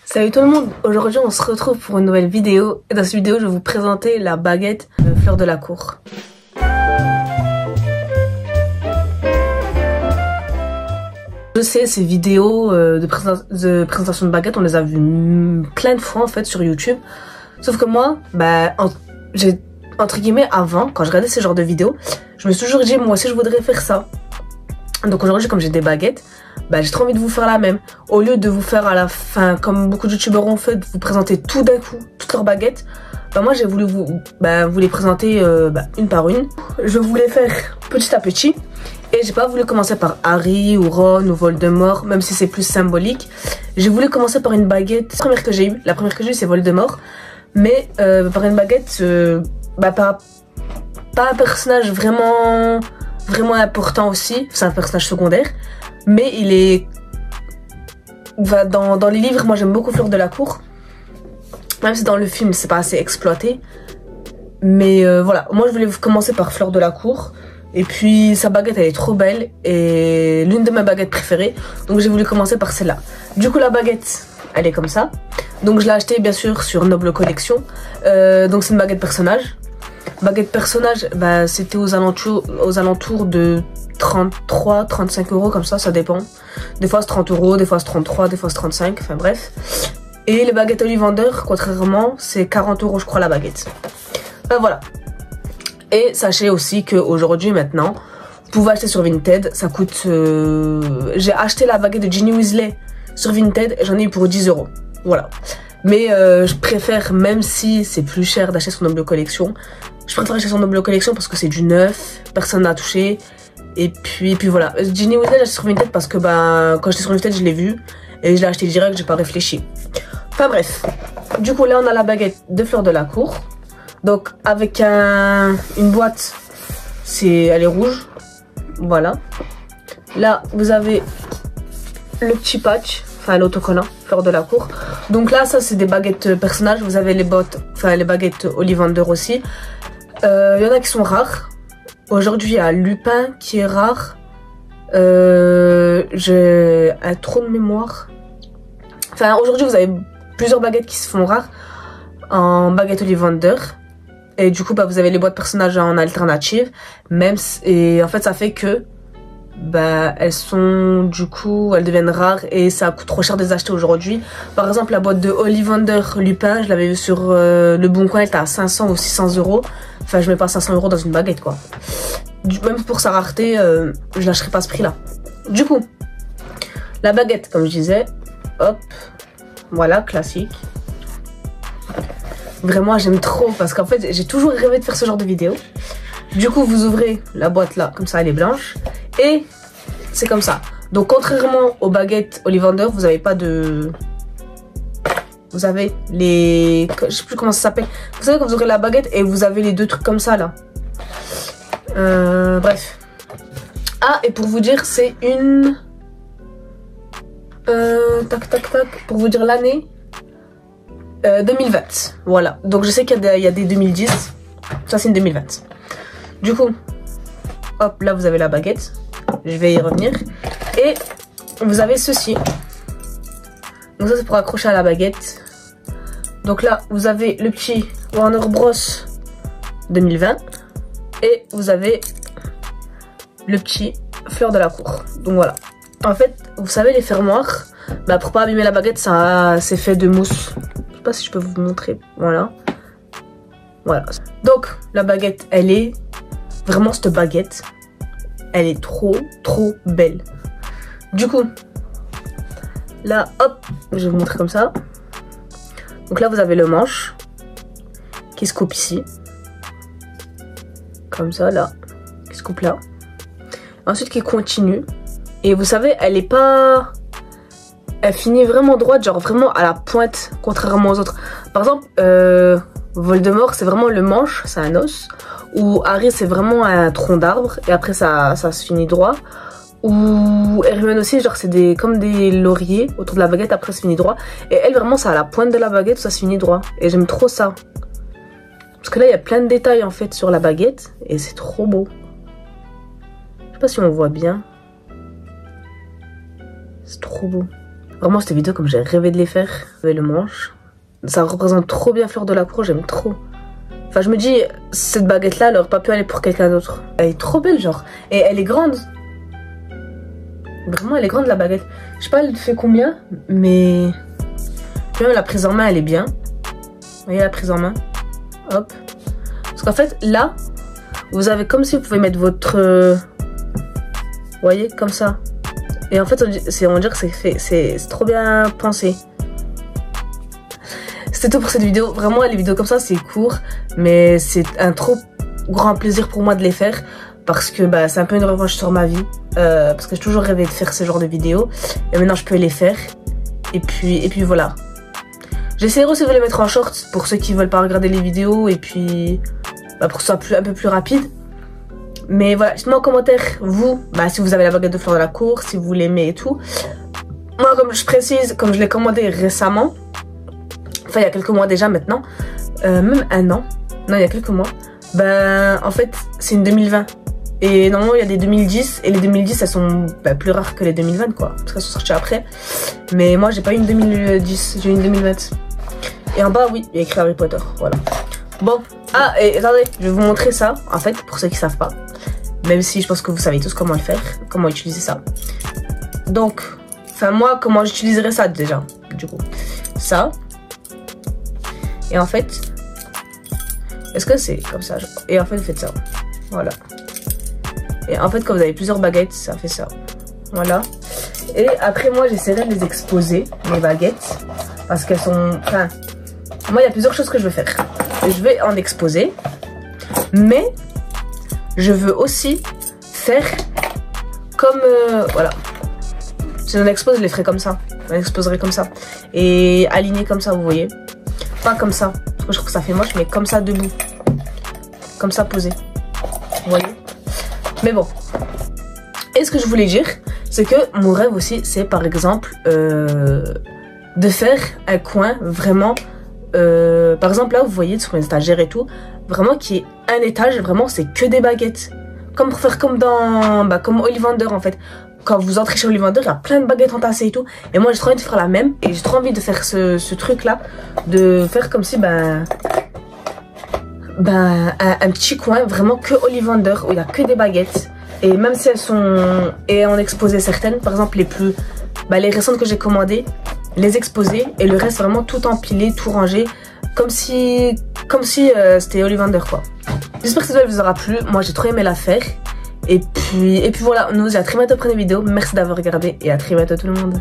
Salut tout le monde, aujourd'hui on se retrouve pour une nouvelle vidéo et dans cette vidéo je vais vous présenter la baguette de Fleur de la Cour. Je sais, ces vidéos de présentation de baguettes, on les a vues plein de fois en fait sur YouTube. Sauf que moi, j'ai entre guillemets avant, quand je regardais ce genre de vidéos, je me suis toujours dit moi aussi je voudrais faire ça. Donc aujourd'hui comme j'ai des baguettes, j'ai trop envie de vous faire la même. Au lieu de vous faire à la fin, comme beaucoup de youtubeurs ont fait, de vous présenter tout d'un coup, toutes leurs baguettes, moi j'ai voulu vous les présenter une par une. Je voulais faire petit à petit. Et j'ai pas voulu commencer par Harry ou Ron ou Voldemort, même si c'est plus symbolique. J'ai voulu commencer par une baguette. La première que j'ai eue c'est Voldemort. Mais par une baguette, pas un personnage vraiment important aussi. C'est un personnage secondaire. Mais il est... Dans les livres, moi j'aime beaucoup Fleur de la Cour. Même si dans le film c'est pas assez exploité. Mais voilà, moi je voulais commencer par Fleur de la Cour. Et puis sa baguette elle est trop belle. Et l'une de mes baguettes préférées. Donc j'ai voulu commencer par celle-là. Du coup la baguette elle est comme ça. Donc je l'ai achetée bien sûr sur Noble Collection. Donc c'est une baguette personnage. Baguette personnage, c'était aux alentours de 33-35 euros comme ça dépend. Des fois c'est 30 euros, des fois c'est 33, des fois c'est 35, enfin bref. Et les baguettes Ollivander, contrairement, c'est 40 euros je crois la baguette. Voilà. Et sachez aussi qu'aujourd'hui maintenant, vous pouvez acheter sur Vinted, ça coûte... J'ai acheté la baguette de Ginny Weasley sur Vinted et j'en ai eu pour 10 euros. Voilà. Mais je préfère, même si c'est plus cher d'acheter sur Noble Collection, je préfère acheter sur Noble Collection parce que c'est du neuf, personne n'a touché. Et puis voilà. Ginny Weasley, j'ai acheté sur Vinted parce que quand j'étais sur Vinted, je l'ai vu. Et je l'ai acheté direct, j'ai pas réfléchi. Enfin bref. Du coup, là, on a la baguette de Fleur de la Cour. Donc, avec une boîte, elle est rouge. Voilà. Là, vous avez le petit patch, enfin l'autocollant, Fleur de la Cour. Donc là, ça, c'est des baguettes personnages. Vous avez les baguettes Ollivander aussi. Il y en a qui sont rares. Aujourd'hui, il y a Lupin qui est rare. J'ai un trou de mémoire. Enfin, aujourd'hui, vous avez plusieurs baguettes qui se font rares en baguette Ollivander. Et du coup, vous avez les boîtes personnages en alternative. Et en fait, ça fait que elles deviennent rares et ça coûte trop cher de les acheter aujourd'hui. Par exemple, la boîte de Ollivander Lupin, je l'avais vu sur le Bon Coin, elle était à 500 ou 600 euros. Enfin, je mets pas 500 euros dans une baguette, quoi. Même pour sa rareté, je lâcherai pas ce prix-là. Du coup, la baguette, comme je disais, hop, voilà, classique. Vraiment, j'aime trop parce qu'en fait, j'ai toujours rêvé de faire ce genre de vidéo. Du coup, vous ouvrez la boîte là, comme ça, elle est blanche. Et c'est comme ça. Donc, contrairement aux baguettes Ollivander, vous n'avez pas de... Vous avez les... Je sais plus comment ça s'appelle. Vous savez quand vous ouvrez la baguette et vous avez les deux trucs comme ça là. Bref. Ah, et pour vous dire, c'est une... Pour vous dire l'année... 2020. Voilà. Donc je sais qu'il y a des 2010. Ça, c'est une 2020. Du coup, hop, là, vous avez la baguette. Je vais y revenir. Et vous avez ceci. Donc ça, c'est pour accrocher à la baguette. Donc là, vous avez le petit Warner Bros 2020. Et vous avez le petit Fleur de la Cour. Donc voilà. En fait, vous savez, les fermoirs, pour pas abîmer la baguette, ça c'est fait de mousse. Je sais pas si je peux vous montrer. Voilà. Voilà. Donc, la baguette, elle est... Vraiment, cette baguette, elle est trop belle. Du coup, là, hop, je vais vous montrer comme ça. Donc là, vous avez le manche qui se coupe ici. Comme ça, là. Qui se coupe là. Ensuite, qui continue. Et vous savez, elle est pas... Elle finit vraiment droite, genre vraiment à la pointe, contrairement aux autres. Par exemple, Voldemort, c'est vraiment le manche, c'est un os. Ou Harry, c'est vraiment un tronc d'arbre. Et après, ça se finit droit. Ou Hermione aussi, genre c'est comme des lauriers autour de la baguette, après ça se finit droit. Et elle, vraiment, c'est à la pointe de la baguette, ça se finit droit. Et j'aime trop ça. Parce que là, il y a plein de détails, en fait, sur la baguette. Et c'est trop beau. Je sais pas si on voit bien. C'est trop beau. Vraiment, cette vidéo, comme j'ai rêvé de les faire, avec le manche. Ça représente trop bien Fleur de la Cour, j'aime trop. Enfin, je me dis, cette baguette-là, elle aurait pas pu aller pour quelqu'un d'autre. Elle est trop belle, genre. Et elle est grande. Vraiment, elle est grande, la baguette. Je sais pas, elle fait combien, mais... Puis même la prise en main, elle est bien. Vous voyez la prise en main? Hop. Parce qu'en fait, là, vous avez comme si vous pouvez mettre votre... Vous voyez, comme ça. Et en fait, on dirait que c'est trop bien pensé. C'était tout pour cette vidéo. Vraiment, les vidéos comme ça, c'est court. Mais c'est un trop grand plaisir pour moi de les faire. Parce que bah, c'est un peu une revanche sur ma vie. Parce que j'ai toujours rêvé de faire ce genre de vidéos. Et maintenant, je peux les faire. Et puis voilà. J'essaierai aussi de les mettre en short pour ceux qui veulent pas regarder les vidéos. Et puis, bah, pour que ce soit un peu plus rapide. Mais voilà, dites-moi en commentaire, vous, bah, si vous avez la baguette de Fleur de la Cour, si vous l'aimez et tout. Moi, comme je précise, comme je l'ai commandé récemment, enfin il y a quelques mois déjà maintenant, même un an, non il y a quelques mois, ben en fait c'est une 2020. Et normalement il y a des 2010, et les 2010 elles sont bah, plus rares que les 2020 quoi, parce qu'elles sont sorties après. Mais moi j'ai pas eu une 2010, j'ai eu une 2020. Et en bas oui, il y a écrit Harry Potter, voilà. Bon, ah et attendez, je vais vous montrer ça, en fait, pour ceux qui savent pas. Même si je pense que vous savez tous comment le faire, comment utiliser ça. Donc, enfin moi, comment j'utiliserais ça déjà, du coup. Ça. Et en fait, est-ce que c'est comme ça? Et en fait, vous faites ça. Voilà. Et en fait, quand vous avez plusieurs baguettes, ça fait ça. Voilà. Et après, moi, j'essaierai de les exposer, mes baguettes. Parce qu'elles sont... Enfin, moi, il y a plusieurs choses que je veux faire. Je vais en exposer. Mais... je veux aussi faire comme... voilà. Si on expose, je les ferai comme ça. On exposerait comme ça. Et aligné comme ça, vous voyez. Pas comme ça. Parce que je trouve que ça fait moche, mais comme ça, debout. Comme ça, posé. Vous voyez. Mais bon. Et ce que je voulais dire, c'est que mon rêve aussi, c'est par exemple... de faire un coin vraiment... par exemple, là, vous voyez, sur mes étagères et tout... Vraiment qui est un étage, vraiment c'est que des baguettes. Comme pour faire comme dans... Bah, comme Ollivander en fait. Quand vous entrez chez Ollivander, il y a plein de baguettes entassées et tout. Et moi j'ai trop envie de faire la même. Et j'ai trop envie de faire ce truc là. De faire comme si un petit coin vraiment que Ollivander. Où il n'y a que des baguettes. Et même si elles sont... Et en exposer certaines. Par exemple les plus... Bah, les récentes que j'ai commandées. Les exposer. Et le reste vraiment tout empilé, tout rangé. Comme si c'était Ollivander quoi. J'espère que cette vidéo vous aura plu. Moi j'ai trop aimé la faire. Et puis voilà, on nous dit à très bientôt pour une vidéo. Merci d'avoir regardé et à très bientôt tout le monde.